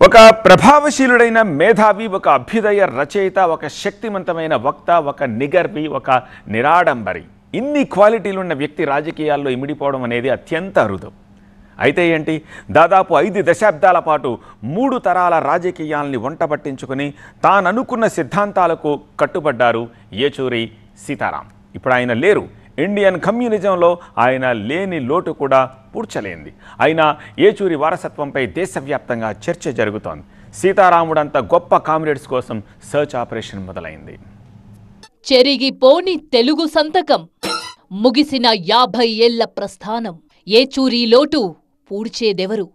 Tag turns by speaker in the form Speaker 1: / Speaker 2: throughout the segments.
Speaker 1: ఒక ప్రభావశీలుడైన మేధావి, ఒక అభ్యుదయ రచయిత, ఒక శక్తివంతమైన వక్త, ఒక నిగర్వి, ఒక నిరాడంబరి, ఇన్ని క్వాలిటీలు ఉన్న వ్యక్తి రాజకీయాల్లో ఇమిడిపోవడం అనేది అత్యంత అరుదు. అయితే ఏంటి, దాదాపు 5 దశాబ్దాల పాటు 3 తరాల రాజకీయాల్ని వంటబట్టించుకుని తాననుకున్న సిద్ధాంతాలకు కట్టుబడ్డారు ఏచూరి సీతారాం. ఇప్పుడు ఆయన లేరు. ఇండియన్ కమ్యూనిజంలో ఆయన లేని లోటు కూడా పూడ్చలేంది. అయినా ఏచూరి వారసత్వంపై దేశవ్యాప్తంగా చర్చ జరుగుతోంది. సీతారాముడంత గొప్ప కామ్రేడ్స్ కోసం సర్చ్ ఆపరేషన్ మొదలైంది.
Speaker 2: చెరిగిపోని తెలుగు సంతకం, ముగిసిన 50 ఏళ్ల ప్రస్థానం, ఏచూరి లోటు పూడ్చేదెవరు?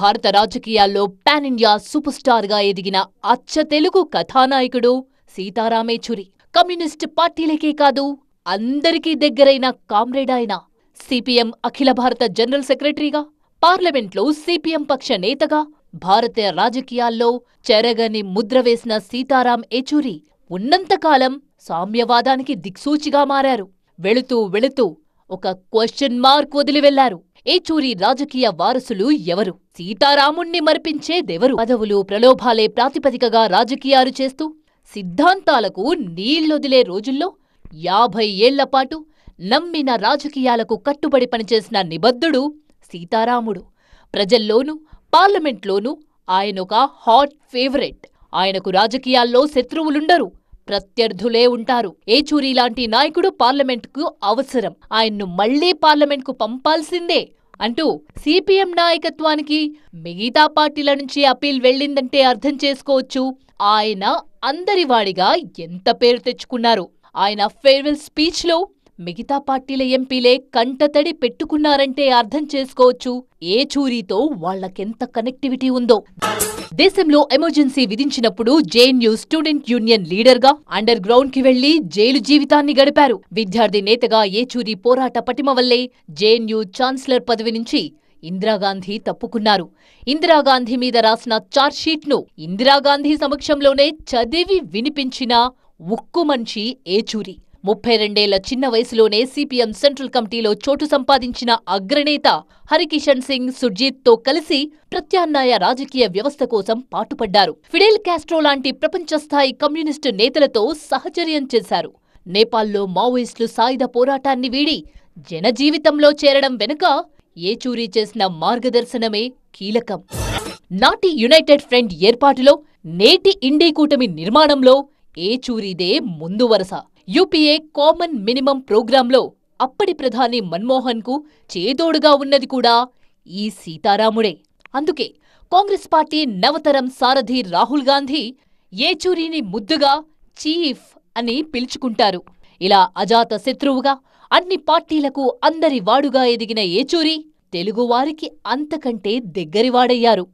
Speaker 2: భారత రాజకీయాల్లో పాన్ ఇండియా సూపర్ స్టార్ గా ఎదిగిన అచ్చ తెలుగు కథానాయకుడు సీతారాం ఏచూరి. కమ్యూనిస్ట్ పార్టీలకే కాదు, అందరికీ దగ్గరైన కామ్రేడ్ ఆయన. సిపిఎం అఖిల భారత జనరల్ సెక్రటరీగా, పార్లమెంట్లో సిపిఎం పక్ష నేతగా, భారత రాజకీయాల్లో చెరగని ముద్ర వేసిన సీతారాం ఏచూరి ఉన్నంతకాలం సామ్యవాదానికి దిక్సూచిగా మారారు. వెళుతూ వెళుతూ ఒక క్వశ్చన్ మార్క్ వదిలి వెళ్లారు. ఏచూరి రాజకీయ వారసులు ఎవరు? సీతారాముణ్ణి మరిపించేదెవరు? పదవులు, ప్రలోభాలే ప్రాతిపదికగా రాజకీయాలు చేస్తూ సిద్ధాంతాలకు నీళ్లొదిలే రోజుల్లో 50 ఏళ్లపాటు నమ్మిన రాజకీయాలకు కట్టుబడి పనిచేసిన నిబద్ధుడు సీతారాముడు. ప్రజల్లోనూ పార్లమెంట్లోనూ ఆయనొక హాట్ ఫేవరెట్. ఆయనకు రాజకీయాల్లో శత్రువులుండరు, ప్రత్యర్థులే ఉంటారు. ఏచూరి లాంటి నాయకుడు పార్లమెంటుకు అవసరం, ఆయన్ను మళ్లీ పార్లమెంట్కు పంపాల్సిందే అంటూ సిపిఎం నాయకత్వానికి మిగతా పార్టీల నుంచి అపీల్ వెళ్లిందంటే అర్థం చేసుకోవచ్చు ఆయన అందరివాడిగా ఎంత పేరు తెచ్చుకున్నారు. ఆయన ఫేర్వెల్ స్పీచ్లో మిగతా పార్టీల ఎంపీలే కంటతడి పెట్టుకున్నారంటే అర్థం చేసుకోవచ్చు ఏచూరితో వాళ్లకెంత కనెక్టివిటీ ఉందో. దేశంలో ఎమర్జెన్సీ విధించినప్పుడు జేఎన్యూ స్టూడెంట్ యూనియన్ లీడర్గా అండర్ గ్రౌండ్ కి వెళ్లి జైలు జీవితాన్ని గడిపారు. విద్యార్థి నేతగా ఏచూరి పోరాట పటిమ వల్లే జేఎన్యూ ఛాన్సలర్ పదవి నుంచి ఇందిరాగాంధీ తప్పుకున్నారు. ఇందిరాగాంధీ మీద రాసిన ఛార్జ్షీట్ను ఇందిరాగాంధీ సమక్షంలోనే చదివి వినిపించిన ఉక్కు మనిషి ఏచూరి. 32 చిన్న వయసులోనే సిపిఎం సెంట్రల్ కమిటీలో చోటు సంపాదించిన అగ్రనేత హరికిషన్ సింగ్ సుర్జీత్తో కలిసి ప్రత్యామ్నాయ రాజకీయ వ్యవస్థ కోసం పాటుపడ్డారు. ఫిడెల్ కాస్ట్రో లాంటి ప్రపంచస్థాయి కమ్యూనిస్టు నేతలతో సహచర్యం చేశారు. నేపాల్లో మావోయిస్టులు సాయుధ పోరాటాన్ని వీడి జనజీవితంలో చేరడం వెనుక ఏచూరి చేసిన మార్గదర్శనమే కీలకం. నాటి యునైటెడ్ ఫ్రంట్ ఏర్పాటులో, నేటి ఇండీ కూటమి నిర్మాణంలో ఏచూరిదే ముందు వరస. యూపీఏ కామన్ మినిమం ప్రోగ్రాంలో అప్పటి ప్రధాని మన్మోహన్ కు చేదోడుగా ఉన్నది కూడా ఈ సీతారాముడే. అందుకే కాంగ్రెస్ పార్టీ నవతరం సారథి రాహుల్ గాంధీ ఏచూరిని ముద్దుగా చీఫ్ అని పిలుచుకుంటారు. ఇలా అజాత శత్రువుగా అన్ని పార్టీలకు అందరి వాడుగా ఎదిగిన ఏచూరి తెలుగువారికి అంతకంటే దగ్గరివాడయ్యారు.